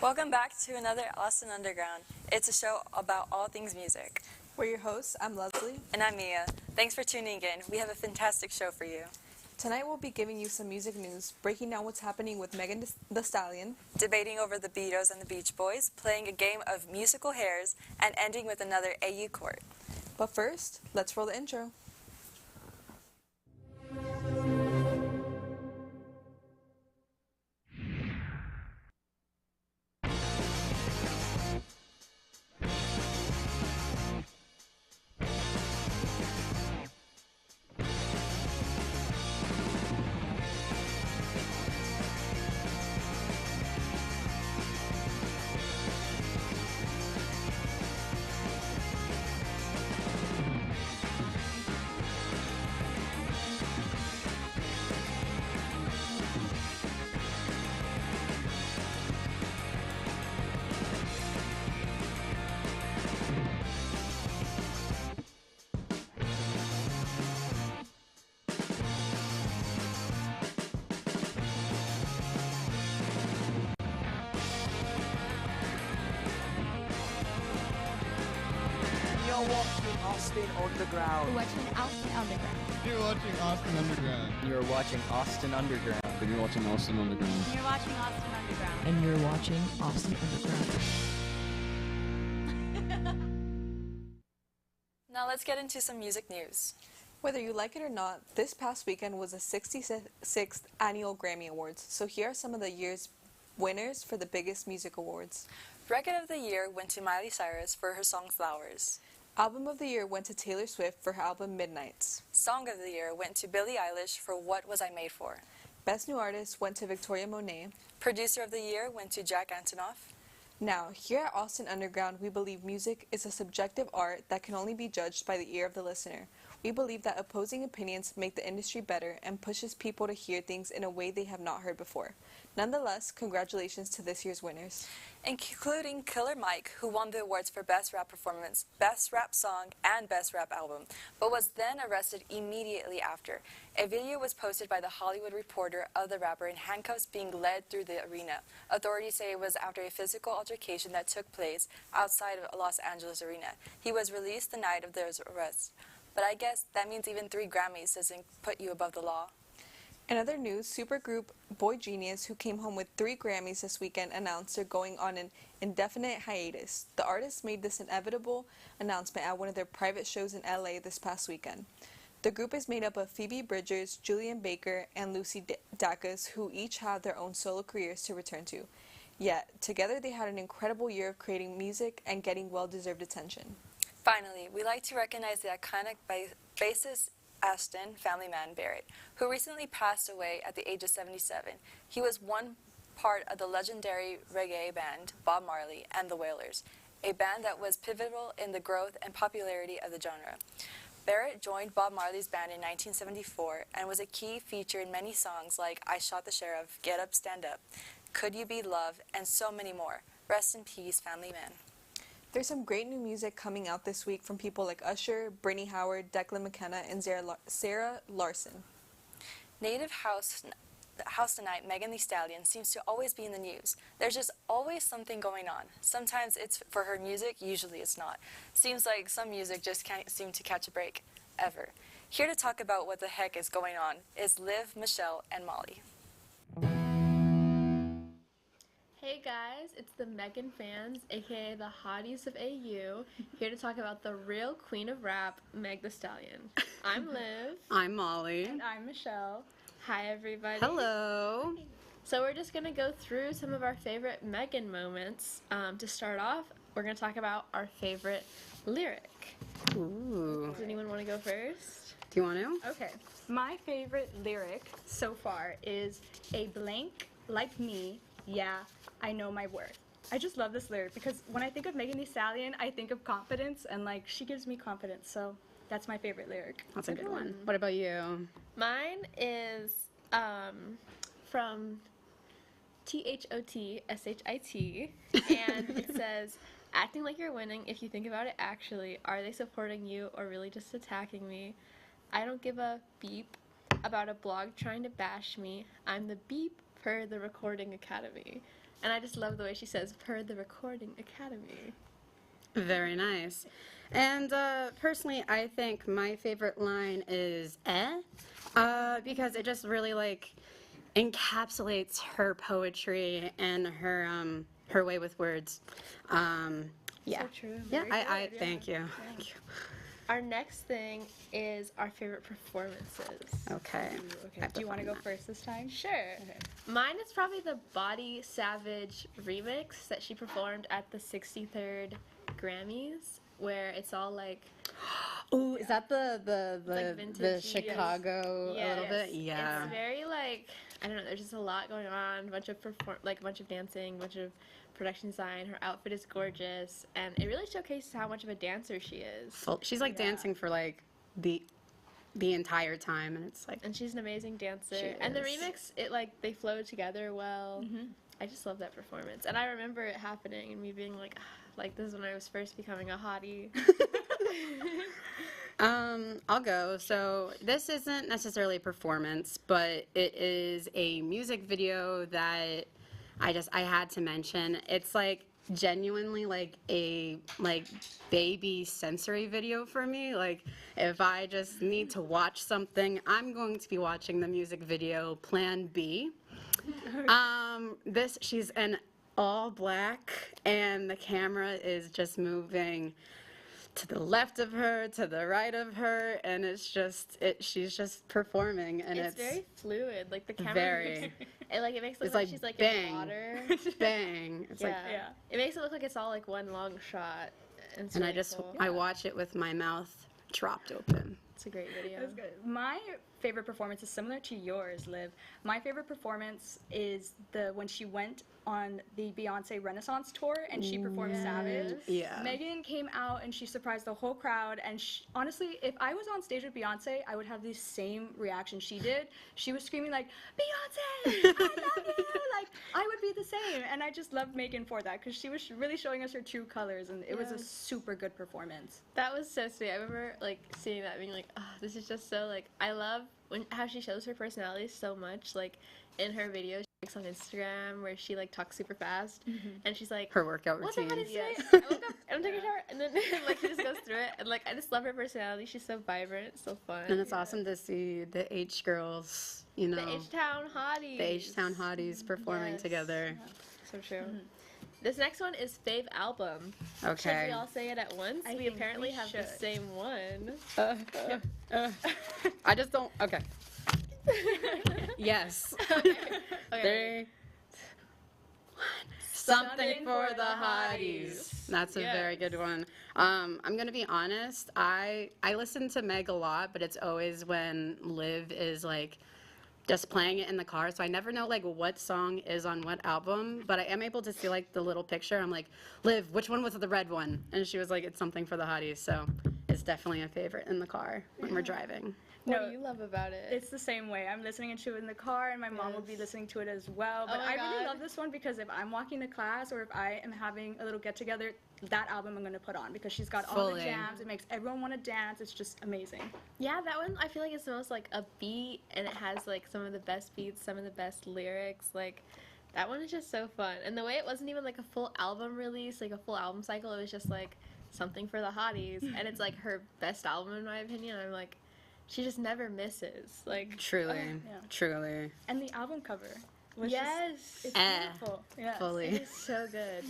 Welcome back to another Austin Underground. It's a show about all things music. We're your hosts. I'm Leslie. And I'm Mia. Thanks for tuning in. We have a fantastic show for you. Tonight we'll be giving you some music news, breaking down what's happening with Megan Thee Stallion, debating over the Beatles and the Beach Boys, playing a game of musical hairs, and ending with another AU court. But first, let's roll the intro. You're watching Austin Underground. You're watching Austin Underground. You're watching Austin Underground. You're watching Austin Underground. And you're watching Austin Underground. You're watching Austin Underground. And you're watching Austin Underground. Now let's get into some music news. Whether you like it or not, this past weekend was the 66th Annual Grammy Awards. So here are some of the year's winners for the biggest music awards. Record of the Year went to Miley Cyrus for her song Flowers. Album of the Year went to Taylor Swift for her album Midnights. Song of the Year went to Billie Eilish for What Was I Made For. Best New Artist went to Victoria Monet. Producer of the Year went to Jack Antonoff. Now, here at Austin Underground, we believe music is a subjective art that can only be judged by the ear of the listener. We believe that opposing opinions make the industry better and pushes people to hear things in a way they have not heard before. Nonetheless, congratulations to this year's winners. Including Killer Mike, who won the awards for Best Rap Performance, Best Rap Song, and Best Rap Album, but was then arrested immediately after. A video was posted by The Hollywood Reporter of the rapper in handcuffs being led through the arena. Authorities say it was after a physical altercation that took place outside of Los Angeles Arena. He was released the night of those arrests. But I guess that means even 3 Grammys doesn't put you above the law. In other news, supergroup Boy Genius, who came home with 3 Grammys this weekend, announced they're going on an indefinite hiatus. The artists made this inevitable announcement at one of their private shows in LA this past weekend. The group is made up of Phoebe Bridgers, Julian Baker, and Lucy Dacus, who each have their own solo careers to return to. Yet, together they had an incredible year of creating music and getting well-deserved attention. Finally, we like to recognize the iconic bassist Aston Family Man Barrett, who recently passed away at the age of 77. He was one part of the legendary reggae band Bob Marley and the Wailers, a band that was pivotal in the growth and popularity of the genre. Barrett joined Bob Marley's band in 1974 and was a key feature in many songs like I Shot the Sheriff, Get Up, Stand Up, Could You Be Love, and so many more. Rest in peace, Family Man. There's some great new music coming out this week from people like Usher, Brittany Howard, Declan McKenna, and Sarah Larson. Native House Tonight, Megan Thee Stallion, seems to always be in the news. There's just always something going on. Sometimes it's for her music, usually it's not. Seems like some music just can't seem to catch a break, ever. Here to talk about what the heck is going on is Liv, Michelle, and Molly. Hey guys, it's the Megan fans, aka the hotties of AU, here to talk about the real queen of rap, Meg Thee Stallion. I'm Liv. I'm Molly. And I'm Michelle. Hi everybody. Hello. So we're just going to go through some of our favorite Megan moments. To start off, we're going to talk about our favorite lyric. Ooh. Does anyone want to go first? Do you want to? Okay. My favorite lyric so far is a blank like me, yeah, I know my worth. I just love this lyric because when I think of Megan Thee Stallion, I think of confidence, and like she gives me confidence, so that's my favorite lyric. That's a good one. What about you? Mine is from THOTSHIT, and it says, acting like you're winning if you think about it actually. Are they supporting you or really just attacking me? I don't give a beep about a blog trying to bash me. I'm the beep per the Recording Academy. And I just love the way she says, per the Recording Academy. Very nice. And personally, I think my favorite line is because it just really like encapsulates her poetry and her way with words. Yeah. So true. Yeah, Very I good, yeah. thank you. Thank you. Our next thing is our favorite performances. Okay. Okay. Do you want to go first this time? Sure. Okay. Mine is probably the Body Savage remix that she performed at the 63rd Grammys, where it's all like Ooh, is that the like the vintage, Chicago a little bit? Yeah. It's very like, I don't know, there's just a lot going on, a bunch of dancing, a bunch of production design. Her outfit is gorgeous, and it really showcases how much of a dancer she is. She's like dancing for like the entire time, and it's like And she's an amazing dancer. She And the is. remix, it like they flow together well. I just love that performance, and I remember it happening and me being like, "Ah," like this is when I was first becoming a hottie. I'll go. So this isn't necessarily a performance, but it is a music video that I had to mention. It's like genuinely like a baby sensory video for me. Like if I just need to watch something, I'm going to be watching the music video Plan B. She's in all black and the camera is just moving to the left of her, to the right of her, and she's just performing, and It's very fluid, like the camera. very. It makes it look It's like like she's like bang. in water. bang. It's like, Yeah. It makes it look like it's all like one long shot. And, it's and really cool. I watch it with my mouth dropped open. It's a great video. That's good. My favorite performance is similar to yours, Liv. My favorite performance is when she went on the Beyonce Renaissance tour and she performed Savage. Yeah. Megan came out and she surprised the whole crowd. And honestly, if I was on stage with Beyonce, I would have the same reaction she did. She was screaming like, Beyonce, I love you! Like, I would be the same. And I just loved Megan for that because she was really showing us her true colors, and it was a Yes. super good performance. That was so sweet. I remember like seeing that, being like, oh, this is just so like, I love how she shows her personality so much. Like in her videos, she on Instagram where she like talks super fast, and she's like, Her workout "What's the routine. hottest today? I woke up and I'm taking a shower," and then like she just goes through it, and like I just love her personality. She's so vibrant, so fun. And it's awesome to see the H girls, The H-Town hotties. the H-Town hotties performing Yes. together. So true. This next one is fave album. Should Okay. we all say it at once? I We think apparently we have the should. same one. I just don't. Okay. Yes. Okay. 3, 2, 1. Something for the hotties. That's a very good one. I'm gonna be honest. I listen to Meg a lot, but it's always when Liv is like just playing it in the car, so I never know like what song is on what album. But I am able to see like the little picture. I'm like, Liv, which one was the red one? And she was like, it's something for the hotties. So it's definitely a favorite in the car when we're driving. What No, do you love about it? It's the same way. I'm listening to it in the car, and my mom will be Yes. listening to it as well. But Oh my I really God. love this one because if I'm walking to class or if I am having a little get-together, that album I'm going to put on because she's got all the Fully. jams. It makes everyone want to dance. It's just amazing. Yeah, that one I feel like it's the most like upbeat, and it has like some of the best beats, some of the best lyrics. Like that one is just so fun. And the way it wasn't even like a full album release, like a full album cycle, it was just like something for the hotties. And it's like her best album in my opinion. I'm like, she just never misses. Like Truly, yeah. truly. And the album cover was yes, just, it's beautiful. Yes. Fully. it is so good.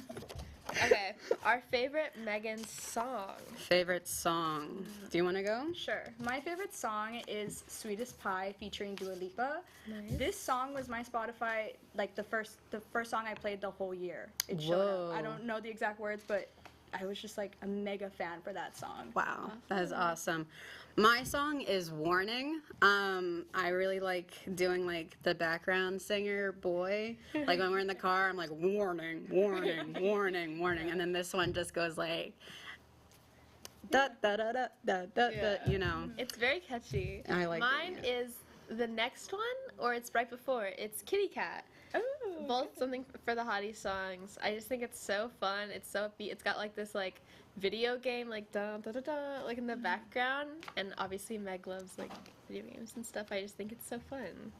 Okay, our favorite Megan song. Favorite song. Do you want to go? Sure. My favorite song is Sweetest Pie featuring Dua Lipa. Nice. This song was my Spotify, like the first song I played the whole year. It showed up. I Whoa. don't know the exact words, but I was just like a mega fan for that song. Wow, that is awesome. My song is Warning. I really like doing like the background singer boy. Like when we're in the car, I'm like warning, warning, warning, warning, and then this one just goes like da da da da da da da. You know. It's very catchy. I like Mine doing it. is the next one, or it's right before. It's Kitty Cat. Ooh. Both something for the hottie songs. I just think it's so fun. It's so upbeat. It's got like this like video game like da da da da like in the background, and obviously Meg loves like video games and stuff. I just think it's so fun.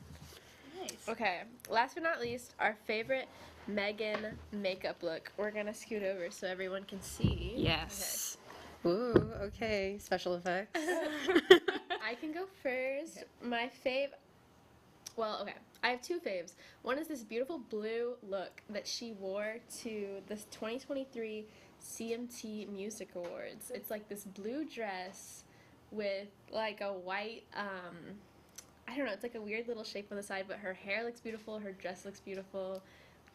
Nice. Okay, last but not least, our favorite Megan makeup look. We're gonna scoot over so everyone can see. Yes. Ooh, okay. Special effects. Okay. I can go first. My fave. Well, okay. I have two faves. One is this beautiful blue look that she wore to this 2023 CMT Music Awards. It's like this blue dress with like a white, I don't know, it's like a weird little shape on the side, but her hair looks beautiful, her dress looks beautiful.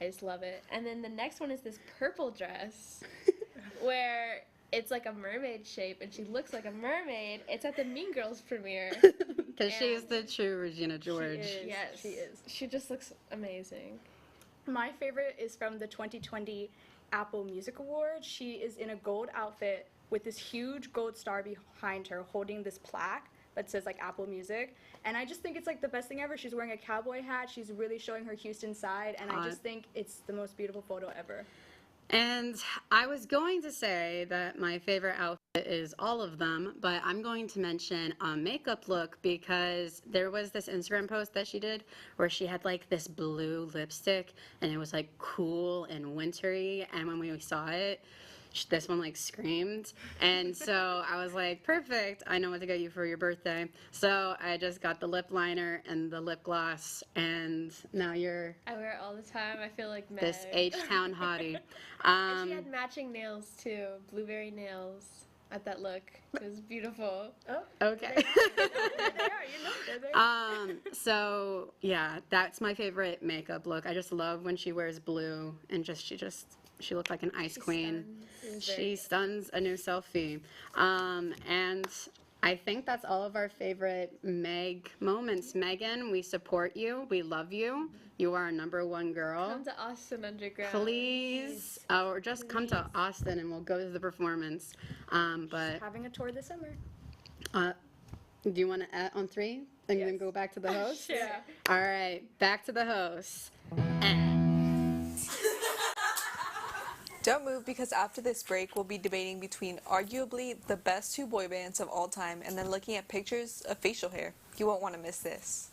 I just love it. And then the next one is this purple dress where it's like a mermaid shape and she looks like a mermaid. It's at the Mean Girls premiere. Because she is the true Regina George. Yes, She is. She just looks amazing. My favorite is from the 2020 Apple Music Awards. She is in a gold outfit with this huge gold star behind her holding this plaque that says like Apple Music. And I just think it's like the best thing ever. She's wearing a cowboy hat. She's really showing her Houston side. And I just think it's the most beautiful photo ever. And I was going to say that my favorite outfit is all of them, but I'm going to mention a makeup look because there was this Instagram post that she did where she had like this blue lipstick and it was like cool and wintry. And when we saw it, this one like screamed. And so I was like, perfect, I know what to get you for your birthday. So I just got the lip liner and the lip gloss, and now you're I wear it all the time. I feel like Meg. this H-Town hottie. And she had matching nails too, blueberry nails at that look. It was beautiful. Oh, Okay. there they are. You know, they're there. So yeah, that's my favorite makeup look. I just love when she wears blue and she looked like an ice queen. She stuns a new selfie. And I think that's all of our favorite Meg moments. Megan, we support you. We love you. You are our #1 girl. Come to Austin Underground. Please, or just come to Austin and we'll go to the performance. But Having a tour this summer. do you want to add on 3 and then Yes. go back to the host? Yeah. All right, back to the host. Don't move because after this break, we'll be debating between arguably the best 2 boy bands of all time and then looking at pictures of facial hair. You won't want to miss this.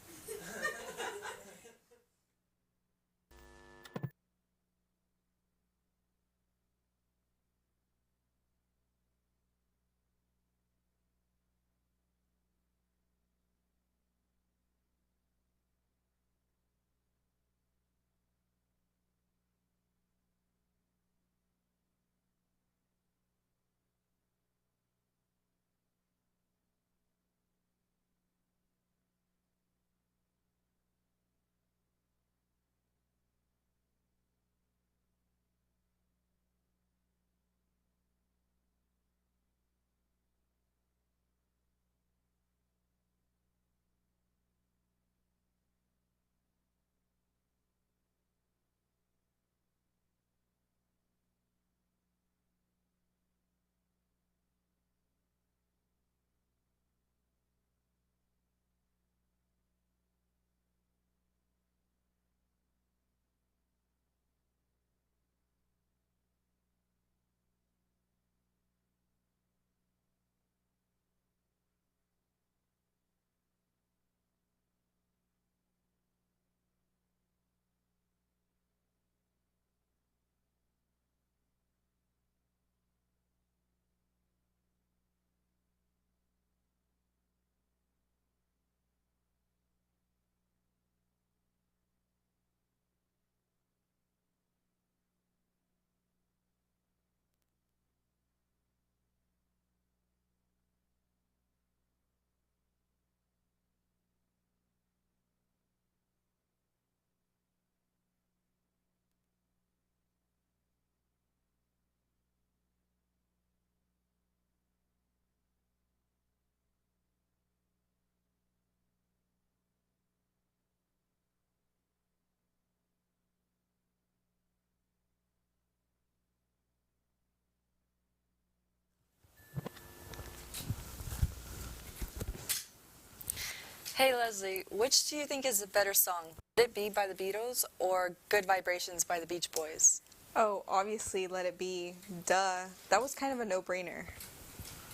Hey Leslie, which do you think is a better song? Let It Be by the Beatles or Good Vibrations by the Beach Boys? Oh, obviously, Let It Be. Duh. That was kind of a no-brainer.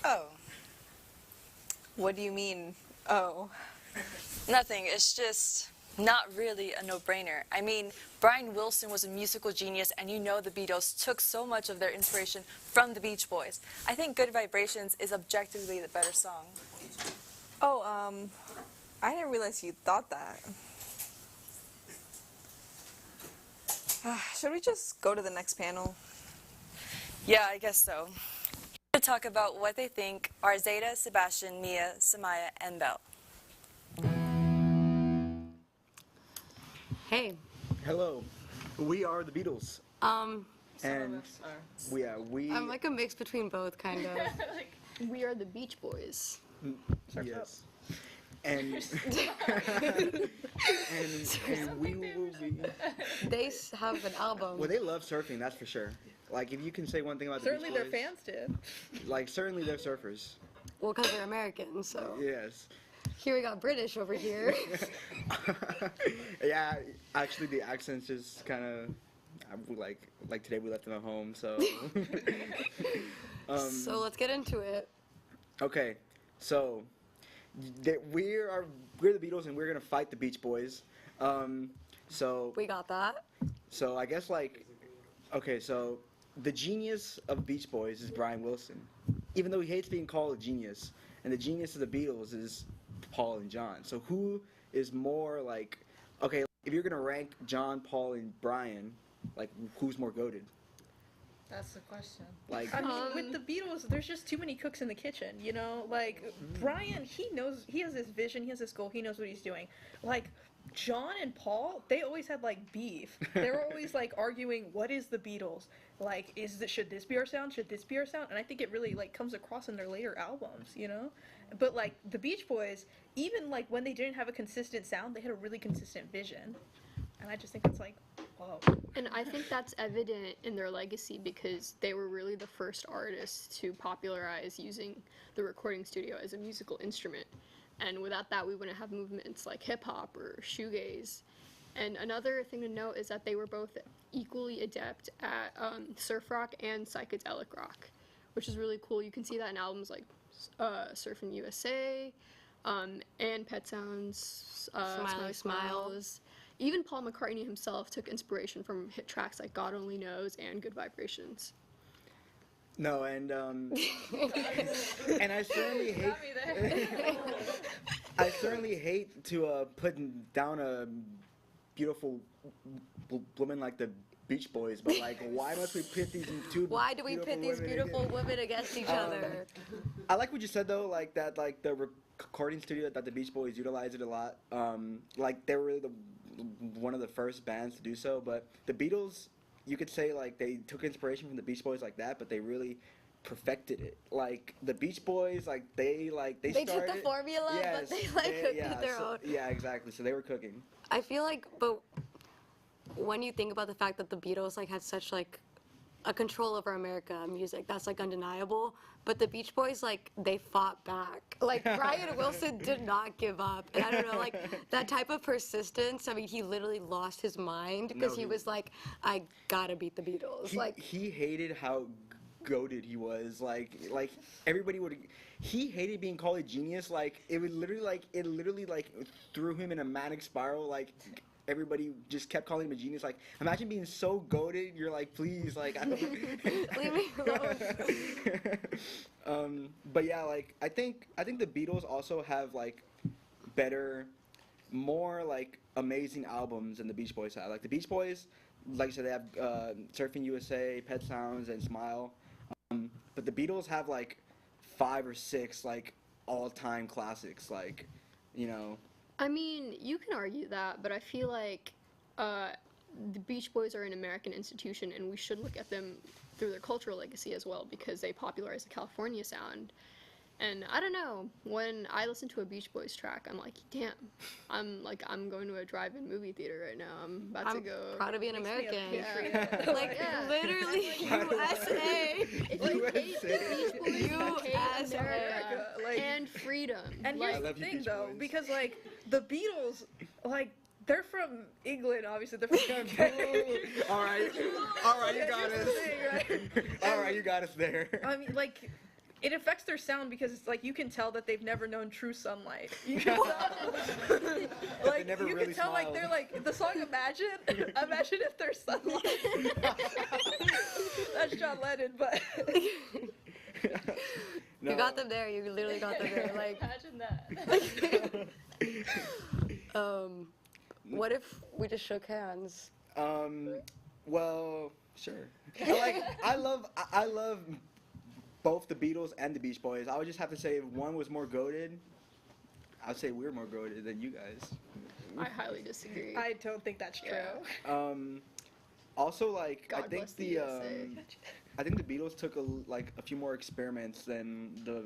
Oh, What do you mean, oh? nothing. It's just not really a no-brainer. I mean, Brian Wilson was a musical genius, and you know the Beatles took so much of their inspiration from the Beach Boys. I think Good Vibrations is objectively the better song. Oh, I didn't realize you thought that. Should we just go to the next panel? Yeah, I guess so. To talk about what they think are Zeta, Sebastian, Mia, Samaya, and Belle. Hey. Hello, we are the Beatles, and we I'm like a mix between both, kind of. We are the Beach Boys. yes, and and we will be. They have an album. Well, they love surfing, that's for sure. Like, if you can say one thing about the Certainly Beach their Boys, fans did. like certainly they're surfers. Well, because they're American, so. Yes. Here we got British over here. Yeah, actually the accents just kind of like today we left them at home, so. So let's get into it. Okay, so we're the Beatles and we're gonna fight the Beach Boys. So We got that. I guess okay, so the genius of Beach Boys is Brian Wilson, even though he hates being called a genius, and the genius of the Beatles is Paul and John. So who is more okay? If you're gonna rank John, Paul, and Brian, who's more goated? That's the question. I mean, with the Beatles, there's just too many cooks in the kitchen, you know? Brian, he has this vision, he has this goal, he knows what he's doing. John and Paul, they always had, beef. They were always, arguing, what is the Beatles? Should this be our sound? Should this be our sound? And I think it really, comes across in their later albums, you know? But, the Beach Boys, even, when they didn't have a consistent sound, they had a really consistent vision. And I just think it's whoa. And I think that's evident in their legacy because they were really the first artists to popularize using the recording studio as a musical instrument. And without that, we wouldn't have movements like hip-hop or shoegaze. And another thing to note is that they were both equally adept at surf rock and psychedelic rock, which is really cool. You can see that in albums like Surfin' USA and Pet Sounds, Smiley Smiles. Even Paul McCartney himself took inspiration from hit tracks like God Only Knows and Good Vibrations. No, and and I certainly hate to put down a beautiful woman like the Beach Boys, but why must we pit these two? Why do we pit these beautiful women against each other? I like what you said though, that the recording studio that the Beach Boys utilized it a lot. They were really one of the first bands to do so, but the Beatles, you could say they took inspiration from the Beach Boys like that, but they really perfected it. The Beach Boys, they took the formula, yes, but they cooked their own. Yeah, exactly. So they were cooking. I feel but when you think about the fact that the Beatles had such a control over America music, that's undeniable. But the Beach Boys, they fought back. Brian Wilson did not give up. And I don't know, that type of persistence, I mean, he literally lost his mind because he was I gotta beat the Beatles. He hated how goated he was. Everybody would. He hated being called a genius. It would literally, threw him in a manic spiral. Everybody just kept calling him a genius. Imagine being so goated. You're please, I don't. Leave me alone. But yeah, I think the Beatles also have better, more amazing albums than the Beach Boys have. The Beach Boys, like I said, they have Surfing USA, Pet Sounds, and Smile. But the Beatles have 5 or 6 all-time classics. You know. I mean, you can argue that, but I feel the Beach Boys are an American institution, and we should look at them through their cultural legacy as well, because they popularized the California sound. And I don't know, when I listen to a Beach Boys track, I'm damn, I'm going to a drive-in movie theater right now. I'm about to go. Proud to be an American. Yeah. Literally USA. USA. And freedom. And here's the thing, though, because the Beatles, they're from England, obviously. They're from All right, you got us. All right, you got us there. I mean, it affects their sound because it's like you can tell that they've never known true sunlight. You can tell, like never you really can tell like they're like the song Imagine. Imagine if there's sunlight. That's John Lennon, but No. You got them there. You literally got them there. Like, Imagine that. what if we just shook hands? Well, sure. I love both the Beatles and the Beach Boys. I would just have to say if one was more goated, I'd say we're more goated than you guys. I highly disagree. I don't think that's true. Yeah. Also, like God I think bless the the USA. I think the Beatles took a few more experiments than the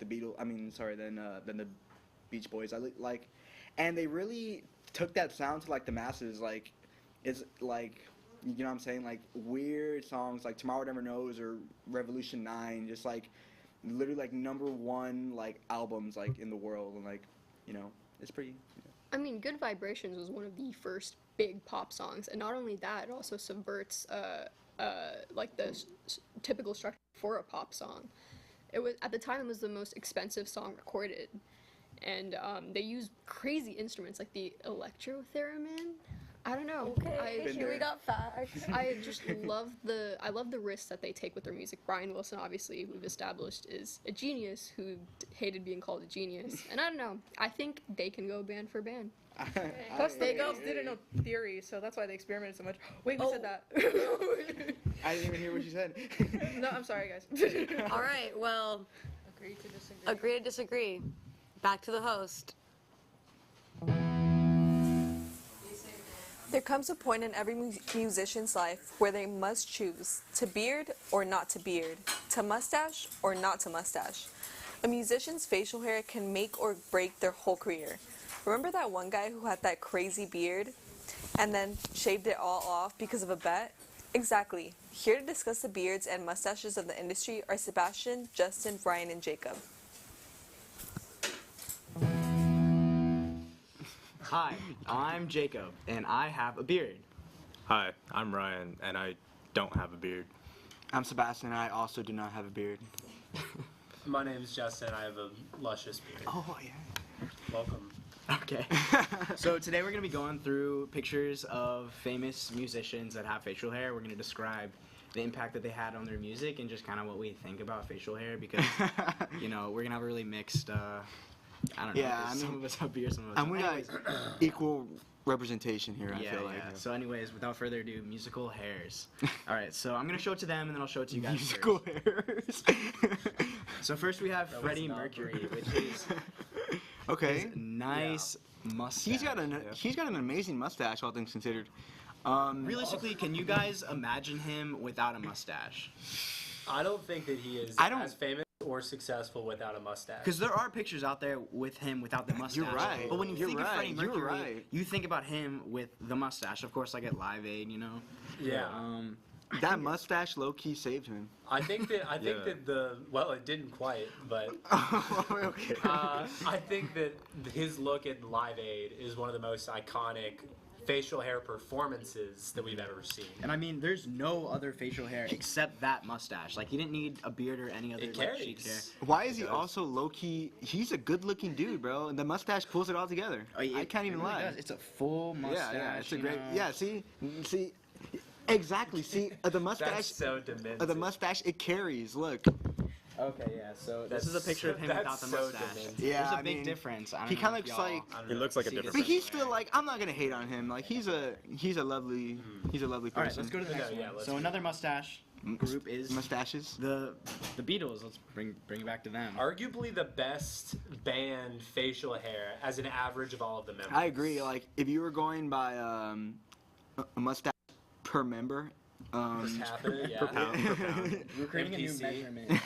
Beatles. I mean, sorry, than the Beach Boys. And they really took that sound to like the masses. Like, it's like, you know what I'm saying? Like weird songs like Tomorrow Never Knows or Revolution 9, just like literally like #1 like albums like in the world, and like, you know, it's pretty. I mean, Good Vibrations was one of the first big pop songs, and not only that, it also subverts like the typical structure for a pop song. It was at the time it was the most expensive song recorded, and they used crazy instruments like the electro-theremin. I don't know. Okay, here we got facts. I just love the risks that they take with their music. Brian Wilson, obviously, we've established, is a genius who hated being called a genius. And I don't know. I think they can go band for band. Plus, the Beatles didn't know theory, so that's why they experimented so much. Wait, who said that? I didn't even hear what you said. No, I'm sorry, guys. All right, well, Agree to disagree. agree to disagree. Back to the host. There comes a point in every musician's life where they must choose to beard or not to beard, to mustache or not to mustache. A musician's facial hair can make or break their whole career. Remember that one guy who had that crazy beard and then shaved it all off because of a bet? Exactly. Here to discuss the beards and mustaches of the industry are Sebastian, Justin, Ryan, and Jacob. Hi, I'm Jacob, and I have a beard. Hi, I'm Ryan, and I don't have a beard. I'm Sebastian. I also do not have a beard. My name is Justin. I have a luscious beard. Oh yeah. Welcome. Okay. So today we're going to be going through pictures of famous musicians that have facial hair. We're going to describe the impact that they had on their music and just kind of what we think about facial hair because, you know, we're going to have a really mixed, I don't know, Yeah, I mean, some of us have beards, some of us And don't. we got Anyways, equal representation here, I feel like. So anyways, without further ado, musical hairs. All right, so I'm going to show it to them, and then I'll show it to you guys Musical first. hairs. So first we have That was Freddie not Mercury, which is Okay. his nice mustache. He's got an amazing mustache, all things considered. Realistically, can you guys imagine him without a mustache? I don't think that he is I don't- as famous or successful without a mustache. Because there are pictures out there with him without the mustache. You're right. But when you You're think of right. Freddie You're Mercury, right. you think about him with the mustache. Of course, like at Live Aid, you know. Yeah. That mustache low-key saved him. I think that it didn't quite, but Okay. I think that his look at Live Aid is one of the most iconic facial hair performances that we've ever seen. And I mean, there's no other facial hair except that mustache. Like, he didn't need a beard or any other It like, carries. cheek hair. Why is he also low-key? He's a good-looking dude, bro. And the mustache pulls it all together. Oh, yeah, I can't it even really lie. does. It's a full mustache. Yeah, it's a you great. know? Yeah, see, exactly. See, the mustache. That's so demented. The mustache, it carries. Look. Okay, yeah. So this is a picture of him without the that's so mustache. demented. Yeah, There's a I big mean, difference. I don't he know kinda if looks y'all- like- I don't He know. looks like a See different But this he's still like, I'm not gonna hate on him. Like he's a lovely person. All right, let's go to the next Yeah, one. let's So go. another mustache group is Mustaches. the Beatles. Let's bring it back to them. Arguably the best band facial hair as an average of all of the members. I agree. Like if you were going by a mustache per member. Per capita, yeah. per pound. We're creating a new MPC. measurement.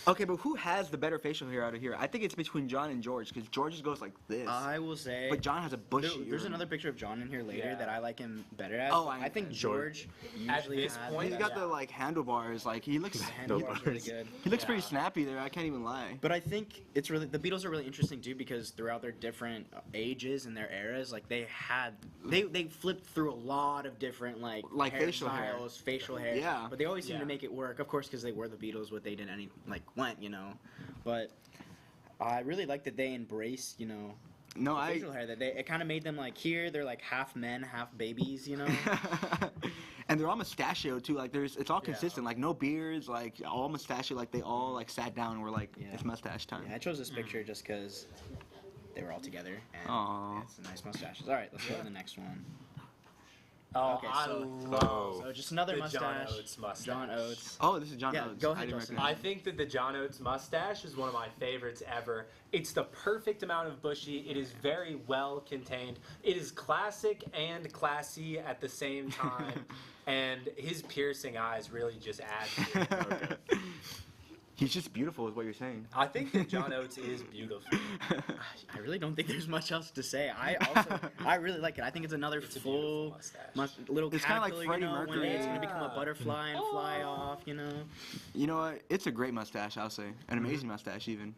Okay, but who has the better facial hair out of here? I think it's between John and George, because George's goes like this. I will say. But John has a bushy. There's another picture of John in here later Yeah. that I like him better at. Oh, I think George At usually this has point, He's got yeah. the like handlebars. Like he looks. handlebars really good. He looks pretty Yeah. snappy there. I can't even lie. But I think it's really the Beatles are really interesting too because throughout their different ages and their eras, like they flipped through a lot of different like Facial hair. hairstyles, facial hair. Yeah. But they always seem Yeah. to make it work, of course, because they were the Beatles. What they didn't it any like went, you know. But I really like that they embrace, you know, No, the I. facial hair. That it kind of made them like here they're like half men, half babies, you know. And they're all mustachio too. Like it's all consistent. Like no beards. Like all mustachio. Like they all like sat down and were like, it's mustache time. Yeah, I chose this picture just because they were all together. And Aw. yeah, it's a nice mustaches. All right, let's go to the next one. Oh, Okay, I so- love So just another the mustache. John Oates mustache. John Oates. Oh, this is John Yeah, Oates. go I ahead, didn't Dustin. recognize I think that the John Oates mustache is one of my favorites ever. It's the perfect amount of bushy. It is very well contained. It is classic and classy at the same time. And his piercing eyes really just add to it. He's just beautiful, is what you're saying. I think that John Oates is beautiful. I really don't think there's much else to say. I really like it. I think it's another It's a full beautiful mustache. little It's kinda like caterpillar, Freddie you know, when Mercury. it's gonna become a butterfly and fly off, you know. You know what? It's a great mustache, I'll say. An amazing mustache, even.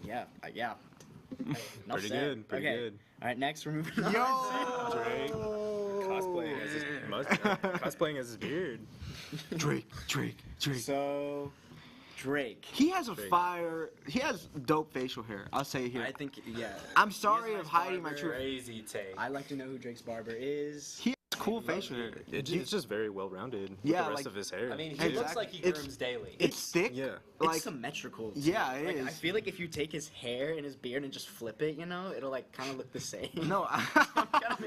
Yeah, yeah. Enough Pretty said. good, pretty Okay. good. All right, next we're moving on. Drake cosplaying as his cosplaying as his beard. Drake. So, Drake. He has he has dope facial hair. I'll say here. I think, yeah. I'm sorry He has a of nice hiding my barber. true. Crazy take. I'd like to know who Drake's barber is. He has cool facial hair. It's just very well rounded. With Yeah, the rest like- of his hair. I mean, he Exactly. looks like he It's- grooms daily. It's thick. Yeah. Like It's symmetrical. too. Yeah, it like, is. I feel like if you take his hair and his beard and just flip it, you know, it'll like kind of look the same. no.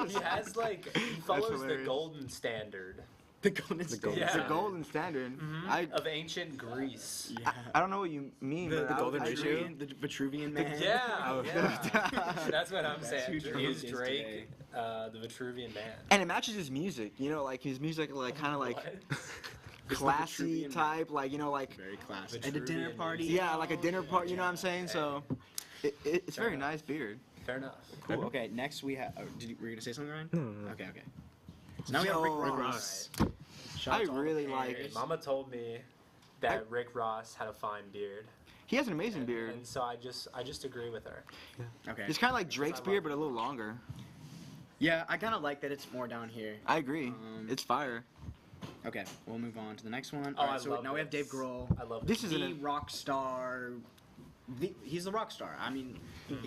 He has like he follows the hilarious. golden standard the golden standard. Yeah. The golden standard. of ancient Greece. I don't know what you mean. The but golden I ratio? agree. The Vitruvian man. Yeah, Oh. yeah. That's what I'm That's saying. who Drake Is is Drake today. the Vitruvian man? And it matches his music. You know, like his music, like kind of like What? classy Vitruvian type. Like you know, like Very classic. Vitruvian At a dinner party. yeah, like a dinner party. You know what I'm saying? So it's very nice beard. Fair enough. Cool. Okay, next we have. Oh, were you gonna say something, Ryan? No. Okay. So now we have Yo. Rick Rick Ross. Alright. Shout out I to all the really parents. like- Mama told me that Rick Ross had a fine beard, He has an amazing beard. and so I just agree with her. Okay. It's kind of like Drake's I beard, love but a little longer. Yeah, I kind of like that it's more down here. I agree. It's fire. Okay, we'll move on to the next one. Oh, Alright, I so love now we have Dave this. Grohl. I love This is The an rock star. He's the rock star. I mean,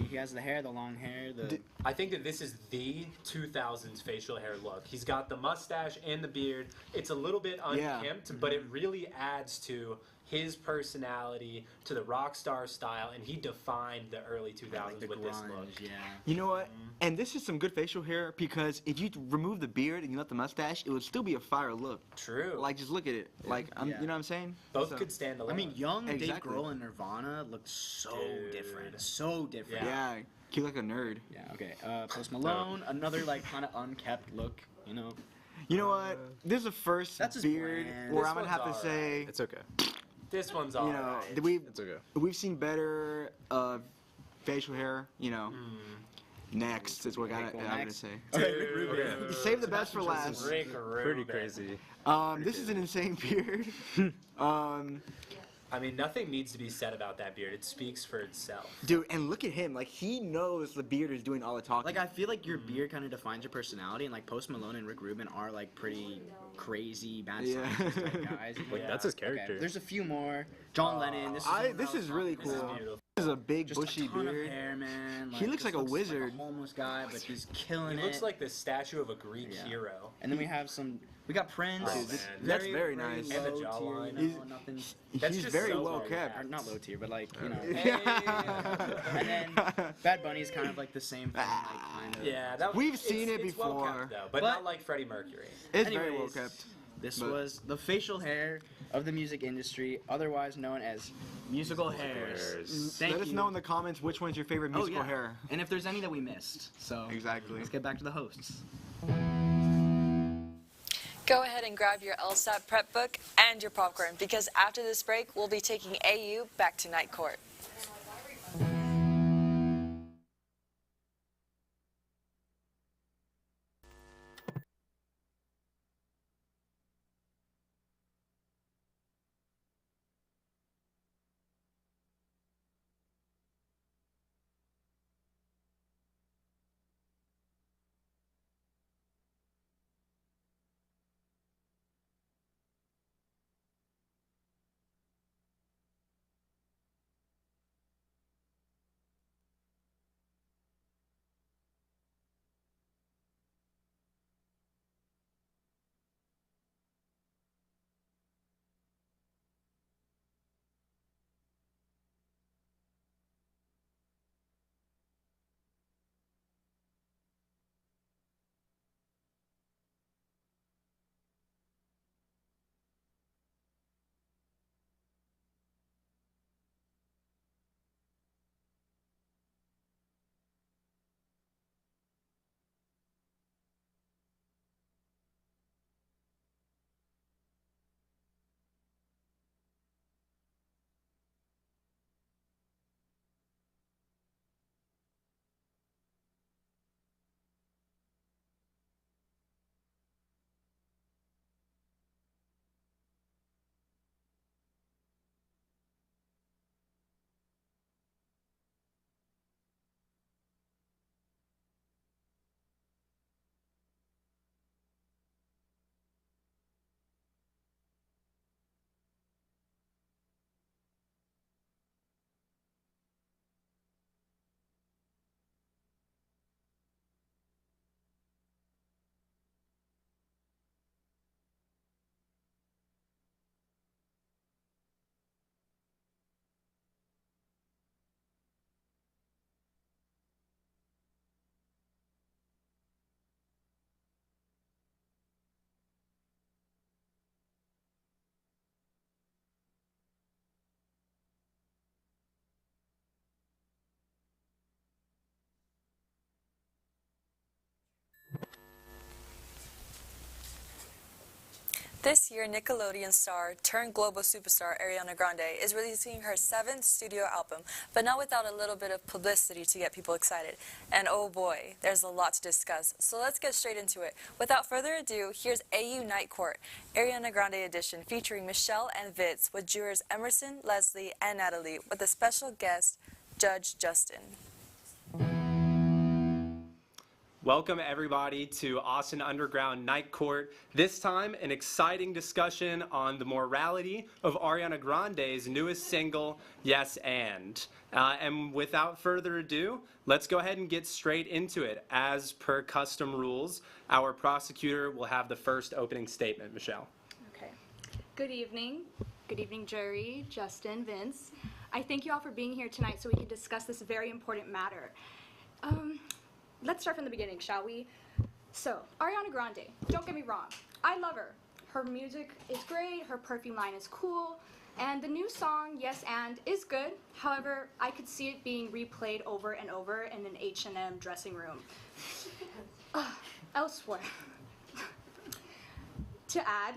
he has the hair, the long hair, the. I think that this is the 2000s facial hair look. He's got the mustache and the beard. It's a little bit Yeah. unkempt, but it really adds to his personality, to the rock star style, and he defined the early 2000s like the with this look. grunge, yeah. You know what? And this is some good facial hair because if you remove the beard and you let the mustache, it would still be a fire look. True. Like just look at it. Like Yeah. you know what I'm saying? Both So- could stand I alone. mean, young Dave Exactly. Grohl and Nirvana looked so Dude. different. So different. Yeah. He look like a nerd. Yeah, okay. Post Malone, another like kind of unkept look, you know. You know what? This is the first That's his beard brand. where This I'm gonna one's have to say, It's okay. this one's you all know, right. It's okay. we've seen better facial hair. You know, next is what Okay, I'm cool, gonna next. say. Okay, Rick Rubin. Dude. Save the best for last. Rick Rubin. Pretty crazy. This is an insane beard. I mean, nothing needs to be said about that beard. It speaks for itself. Dude, and look at him. Like he knows the beard is doing all the talking. Like I feel like your beard kind of defines your personality, and like Post Malone and Rick Rubin are like pretty crazy bad Yeah. scientist type guys. Like that's his character. Okay, there's a few more. John Lennon. This is, one This I was is really talking This cool. is beautiful. This is a big Just bushy a ton beard. of hair, man. He looks just like a wizard. Like a homeless guy, but he's killing He it. looks like the statue of a Greek Yeah. hero. And then we have some. We got Prince. Oh, Dude, man. that's very nice. And the low tier, jawline. you know, He's- nothing. That's He's just very so well low kept. Or not low tier, but like you know. Hey. And then Bad Bunny's kind of like the same thing, like kind of. Yeah, that We've it's- seen it it's well before. kept, though, but But- not like Freddie Mercury. It's very well Anyways, kept. This But- was the facial hair of the music industry, otherwise known as musical hairs. Thank Let us you. know in the comments which one's your favorite Oh, musical yeah. hair. And if there's any that we missed. So Exactly. let's get back to the hosts. Go ahead and grab your LSAT prep book and your popcorn because after this break, we'll be taking AU back to night court. This year, Nickelodeon star turned global superstar Ariana Grande is releasing her 7th studio album, but not without a little bit of publicity to get people excited. And oh boy, there's a lot to discuss, so let's get straight into it. Without further ado, here's AU Night Court, Ariana Grande edition, featuring Michelle and Vince, with jurors Emerson, Leslie, and Natalie, with a special guest, Judge Justin. Welcome everybody to Austin Underground Night Court. This time, an exciting discussion on the morality of Ariana Grande's newest single, Yes and. And without further ado, let's go ahead and get straight into it. As per custom rules, our prosecutor will have the first opening statement. Michelle. Okay. Good evening. Good evening, jury, Justin, Vince. I thank you all for being here tonight so we can discuss this very important matter. Let's start from the beginning, shall we? So, Ariana Grande, don't get me wrong, I love her. Her music is great, her perfume line is cool, and the new song, Yes and, is good. However, I could see it being replayed over and over in an H&M dressing room. Elsewhere. To add,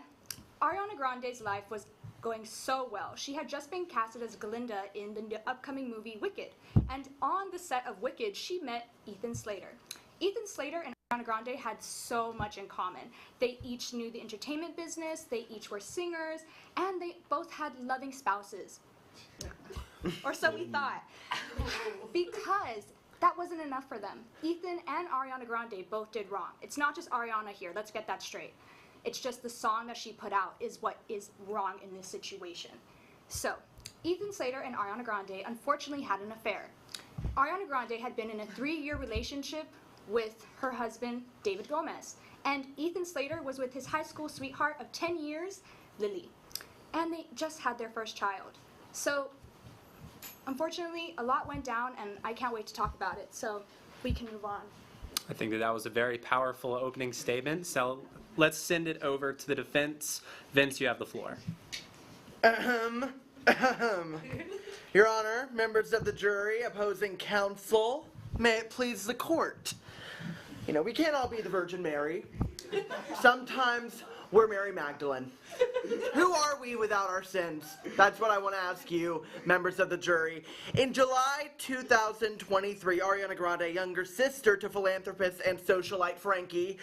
Ariana Grande's life was going so well. She had just been casted as Glinda in the upcoming movie Wicked. And on the set of Wicked, she met Ethan Slater. Ethan Slater and Ariana Grande had so much in common. They each knew the entertainment business, they each were singers, and they both had loving spouses. Or so we thought. Because that wasn't enough for them. Ethan and Ariana Grande both did wrong. It's not just Ariana here, let's get that straight. It's just the song that she put out is what is wrong in this situation. So, Ethan Slater and Ariana Grande unfortunately had an affair. Ariana Grande had been in a 3-year relationship with her husband, David Gomez. And Ethan Slater was with his high school sweetheart of 10 years, Lily. And they just had their first child. So, unfortunately, a lot went down and I can't wait to talk about it. So, we can move on. I think that was a very powerful opening statement. So let's send it over to the defense. Vince, you have the floor. Your Honor, members of the jury, opposing counsel, may it please the court. You know, we can't all be the Virgin Mary. Sometimes we're Mary Magdalene. Who are we without our sins? That's what I want to ask you, members of the jury. In July 2023, Ariana Grande, younger sister to philanthropist and socialite Frankie,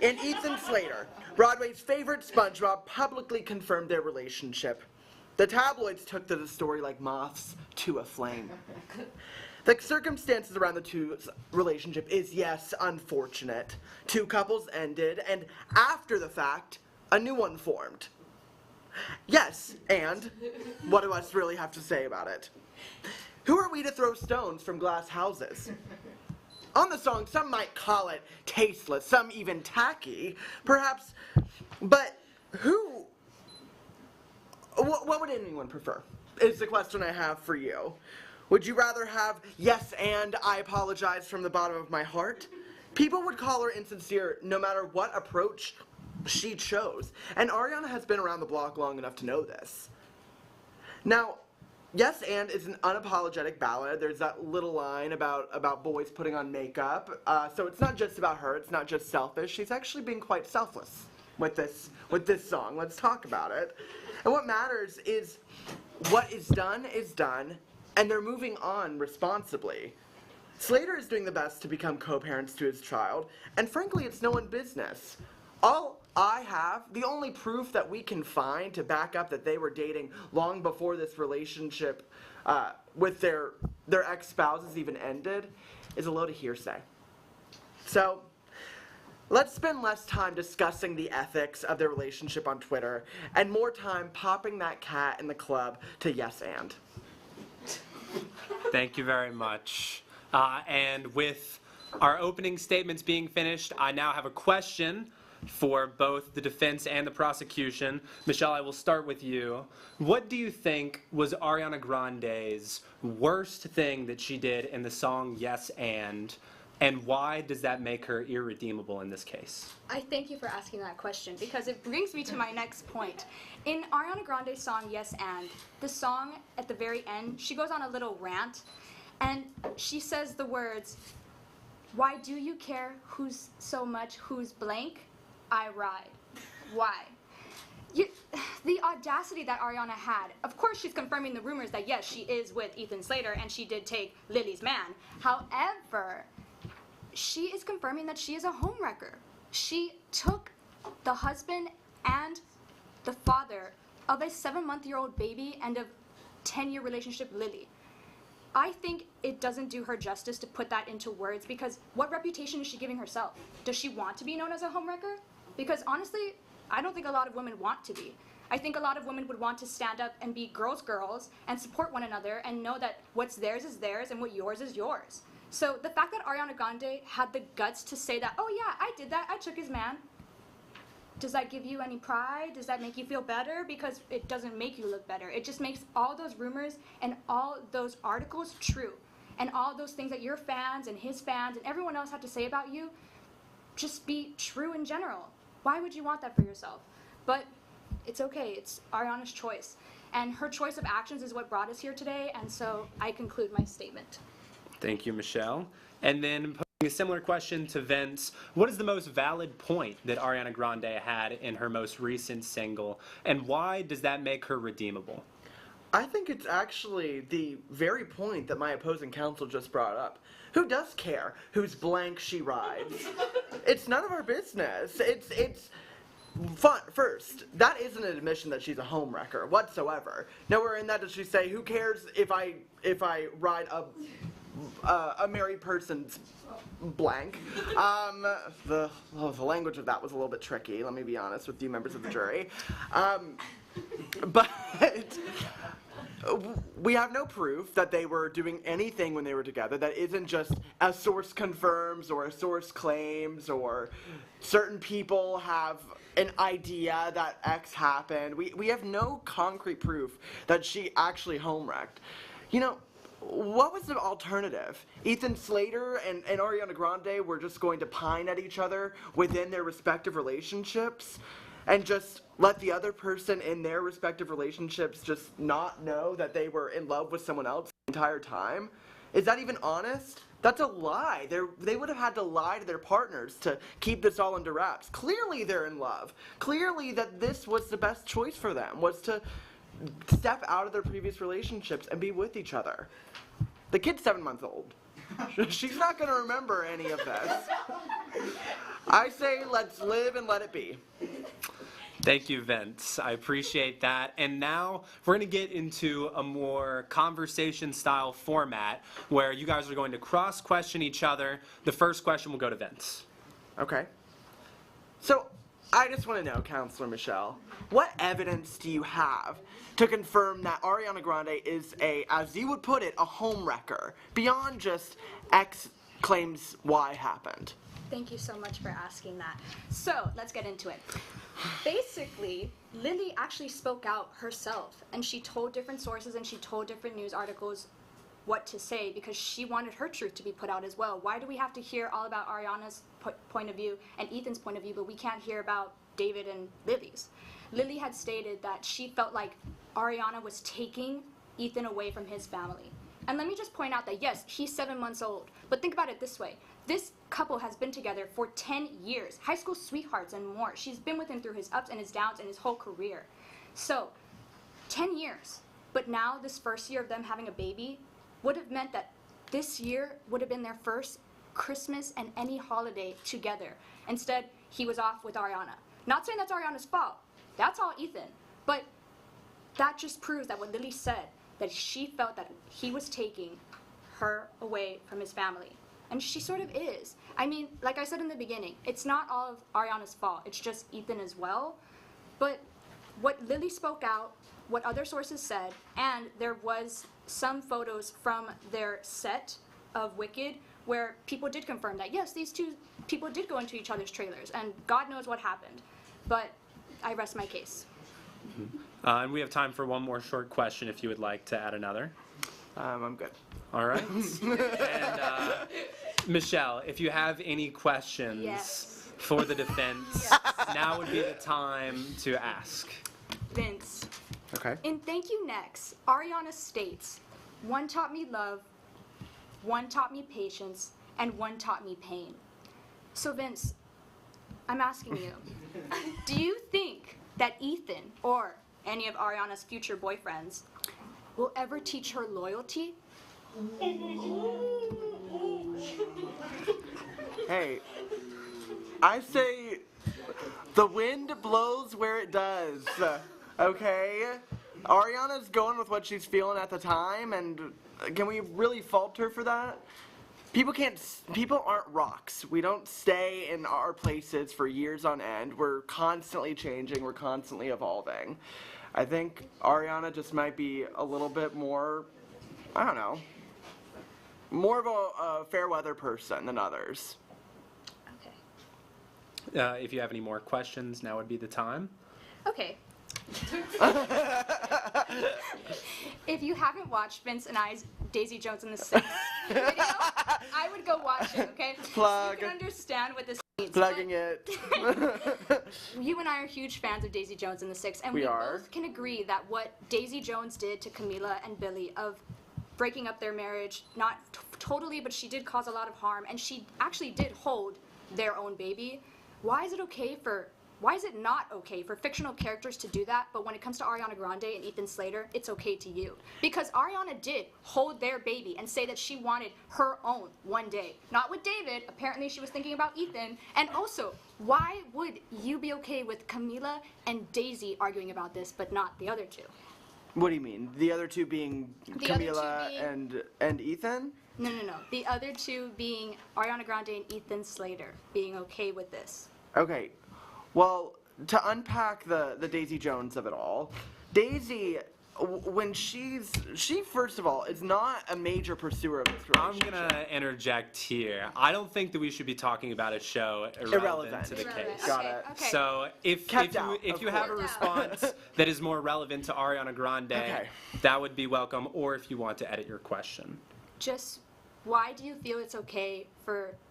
and Ethan Slater, Broadway's favorite SpongeBob, publicly confirmed their relationship. The tabloids took to the story like moths to a flame. The circumstances around the two's relationship is, yes, unfortunate. 2 couples ended, and after the fact, a new one formed. Yes, and what do us really have to say about it? Who are we to throw stones from glass houses? On the song, some might call it tasteless, some even tacky, perhaps, but who? What would anyone prefer, is the question I have for you. Would you rather have yes and I apologize from the bottom of my heart? People would call her insincere no matter what approach she chose, and Ariana has been around the block long enough to know this. Now, Yes and is an unapologetic ballad. There's that little line about boys putting on makeup. So it's not just about her, it's not just selfish. She's actually being quite selfless with this song. Let's talk about it. And what matters is what is done, and they're moving on responsibly. Slater is doing the best to become co-parents to his child, and frankly, it's no one's business. The only proof that we can find to back up that they were dating long before this relationship with their ex-spouses even ended is a load of hearsay. So, let's spend less time discussing the ethics of their relationship on Twitter and more time popping that cat in the club to yes and. Thank you very much. And with our opening statements being finished, I now have a question for both the defense and the prosecution. Michelle, I will start with you. What do you think was Ariana Grande's worst thing that she did in the song Yes and why does that make her irredeemable in this case? I thank you for asking that question because it brings me to my next point. In Ariana Grande's song Yes and, the song at the very end, she goes on a little rant and she says the words, "Why do you care who's so much who's blank? I ride." Why? The audacity that Ariana had. Of course, she's confirming the rumors that yes, she is with Ethan Slater and she did take Lily's man. However, she is confirming that she is a homewrecker. She took the husband and the father of a 7-month-old baby and a 10-year relationship, Lily. I think it doesn't do her justice to put that into words because what reputation is she giving herself? Does she want to be known as a homewrecker? Because honestly, I don't think a lot of women want to be. I think a lot of women would want to stand up and be girls and support one another and know that what's theirs is theirs and what yours is yours. So the fact that Ariana Grande had the guts to say that, oh yeah, I did that, I took his man. Does that give you any pride? Does that make you feel better? Because it doesn't make you look better. It just makes all those rumors and all those articles true. And all those things that your fans and his fans and everyone else had to say about you just be true in general. Why would you want that for yourself? But it's okay. It's Ariana's choice. And her choice of actions is what brought us here today. And so I conclude my statement. Thank you, Michelle. And then posing a similar question to Vince, what is the most valid point that Ariana Grande had in her most recent single, and why does that make her redeemable? I think it's actually the very point that my opposing counsel just brought up. Who does care whose blank she rides? It's none of our business. It's fun. First, that isn't an admission that she's a homewrecker whatsoever. Nowhere in that does she say, who cares if I ride a married person's blank. The language of that was a little bit tricky, let me be honest with you members of the jury. But we have no proof that they were doing anything when they were together that isn't just a source confirms or a source claims or certain people have an idea that X happened. We have no concrete proof that she actually homewrecked. You know, what was the alternative? Ethan Slater and Ariana Grande were just going to pine at each other within their respective relationships and just let the other person in their respective relationships just not know that they were in love with someone else the entire time? Is that even honest? That's a lie. They would have had to lie to their partners to keep this all under wraps. Clearly they're in love. Clearly that this was the best choice for them, was to step out of their previous relationships and be with each other. The kid's 7 months old. She's not going to remember any of this. I say let's live and let it be. Thank you, Vince. I appreciate that. And now we're going to get into a more conversation-style format where you guys are going to cross-question each other. The first question will go to Vince. Okay. So, I just want to know, Counselor Michelle, what evidence do you have to confirm that Ariana Grande is as you would put it, a homewrecker, beyond just X claims Y happened? Thank you so much for asking that. So, let's get into it. Basically, Lily actually spoke out herself, and she told different sources and she told different news articles what to say because she wanted her truth to be put out as well. Why do we have to hear all about Ariana's point of view and Ethan's point of view, but we can't hear about David and Lily's? Lily had stated that she felt like Ariana was taking Ethan away from his family. And let me just point out that yes, he's 7 months old, but think about it this way. This couple has been together for 10 years, high school sweethearts and more. She's been with him through his ups and his downs and his whole career. So, 10 years. But now this first year of them having a baby would have meant that this year would have been their first Christmas and any holiday together. Instead, he was off with Ariana. Not saying that's Ariana's fault. That's all Ethan. But that just proves that what Lily said, that she felt that he was taking her away from his family. And she sort of is. I mean, like I said in the beginning, it's not all of Ariana's fault. It's just Ethan as well. But what Lily spoke out, what other sources said, and there was some photos from their set of Wicked where people did confirm that, yes, these two people did go into each other's trailers, and God knows what happened. But I rest my case. And we have time for one more short question if you would like to add another. I'm good. All right. And Michelle, if you have any questions for the defense, now would be the time to ask. Vince. Okay. In Thank You Next, Ariana states, "One taught me love, one taught me patience, and one taught me pain." So Vince, I'm asking you, do you think that Ethan or any of Ariana's future boyfriends will ever teach her loyalty? Hey, I say the wind blows where it does, okay? Ariana's going with what she's feeling at the time, and can we really fault her for that? People aren't rocks. We don't stay in our places for years on end. We're constantly changing, we're constantly evolving. I think Ariana just might be a little bit more, I don't know, more of a fair weather person than others. If you have any more questions, now would be the time. Okay. If you haven't watched Vince and I's Daisy Jones and the Six video, I would go watch it, okay? Plug. So you can understand what this means. Plugging it. You and I are huge fans of Daisy Jones and the Six, and we both can agree that what Daisy Jones did to Camila and Billy of breaking up their marriage, not totally, but she did cause a lot of harm, and she actually did hold their own baby. Why is it not okay for fictional characters to do that, but when it comes to Ariana Grande and Ethan Slater, it's okay to you? Because Ariana did hold their baby and say that she wanted her own one day. Not with David, apparently she was thinking about Ethan. And also, why would you be okay with Camila and Daisy arguing about this, but not the other two? What do you mean? The other two being Camila and Ethan? No. The other two being Ariana Grande and Ethan Slater being okay with this. Okay, well, to unpack the Daisy Jones of it all, Daisy, when she first of all is not a major pursuer of this relationship. I'm gonna interject here. I don't think that we should be talking about a show irrelevant to the case. Got it. Okay. So if you have a response that is more relevant to Ariana Grande, that would be welcome. Or if you want to edit your question. Just why do you feel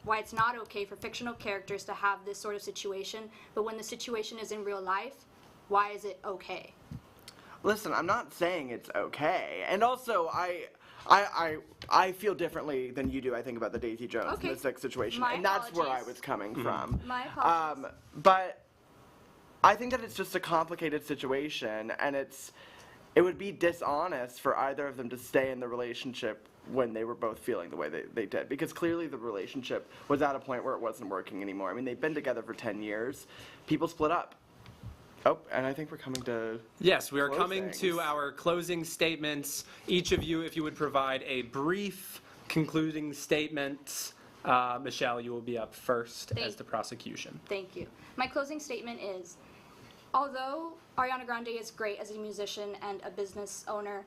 why it's not okay for fictional characters to have this sort of situation, but when the situation is in real life, why is it okay? Listen, I'm not saying it's okay, and also I feel differently than you do. I think about the Daisy Jones and the Six situation, and that's where I was coming from. My apologies. But I think that it's just a complicated situation, and it would be dishonest for either of them to stay in the relationship when they were both feeling the way they did, because clearly the relationship was at a point where it wasn't working anymore. I mean, they've been together for 10 years. People split up. Oh, and I think we're coming to Yes, we are coming to our closing statements. Each of you, if you would provide a brief concluding statement. Michelle, you will be up first as the prosecution. Thank you. My closing statement is, although Ariana Grande is great as a musician and a business owner,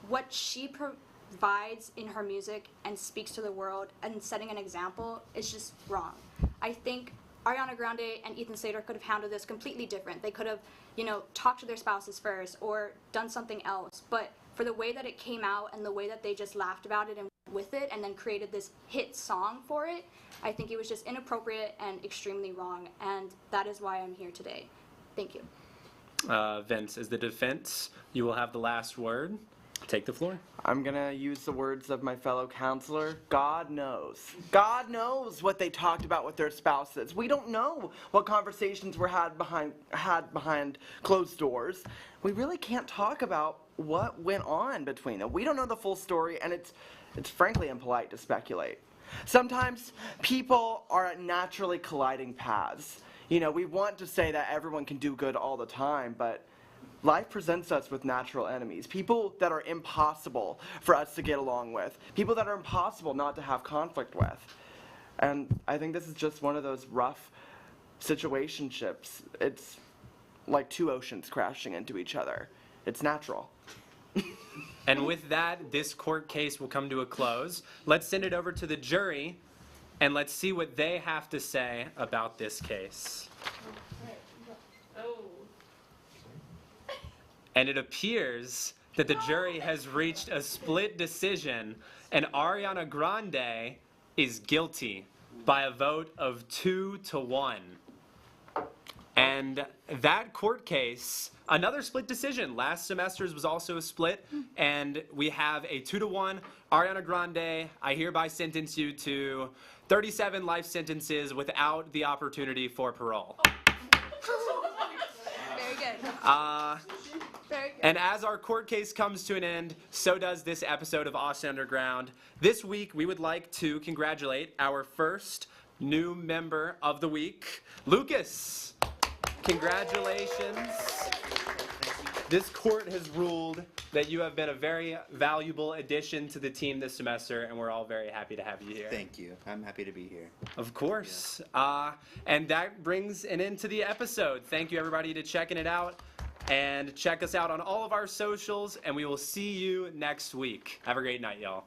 what she provides in her music and speaks to the world and setting an example is just wrong. I think Ariana Grande and Ethan Slater could have handled this completely different. They could have, talked to their spouses first or done something else. But for the way that it came out and the way that they just laughed about it and with it and then created this hit song for it, I think it was just inappropriate and extremely wrong. And that is why I'm here today. Thank you. Vince, as the defense, you will have the last word. Take the floor. I'm going to use the words of my fellow counselor. God knows. God knows what they talked about with their spouses. We don't know what conversations were had behind closed doors. We really can't talk about what went on between them. We don't know the full story, and it's frankly impolite to speculate. Sometimes people are at naturally colliding paths. We want to say that everyone can do good all the time, but life presents us with natural enemies, people that are impossible for us to get along with, people that are impossible not to have conflict with. And I think this is just one of those rough situationships. It's like two oceans crashing into each other. It's natural. And with that, this court case will come to a close. Let's send it over to the jury, and let's see what they have to say about this case. And it appears that the jury has reached a split decision, and Ariana Grande is guilty by a vote of 2-1. And that court case, another split decision. Last semester's was also a split, and we have a 2-1. Ariana Grande, I hereby sentence you to 37 life sentences without the opportunity for parole. Very good. And as our court case comes to an end, so does this episode of Austin Underground. This week, we would like to congratulate our first new member of the week, Lucas. Congratulations. This court has ruled that you have been a very valuable addition to the team this semester, and we're all very happy to have you here. Thank you. I'm happy to be here. Of course. And that brings an end to the episode. Thank you, everybody, to checking it out. And check us out on all of our socials, and we will see you next week. Have a great night, y'all.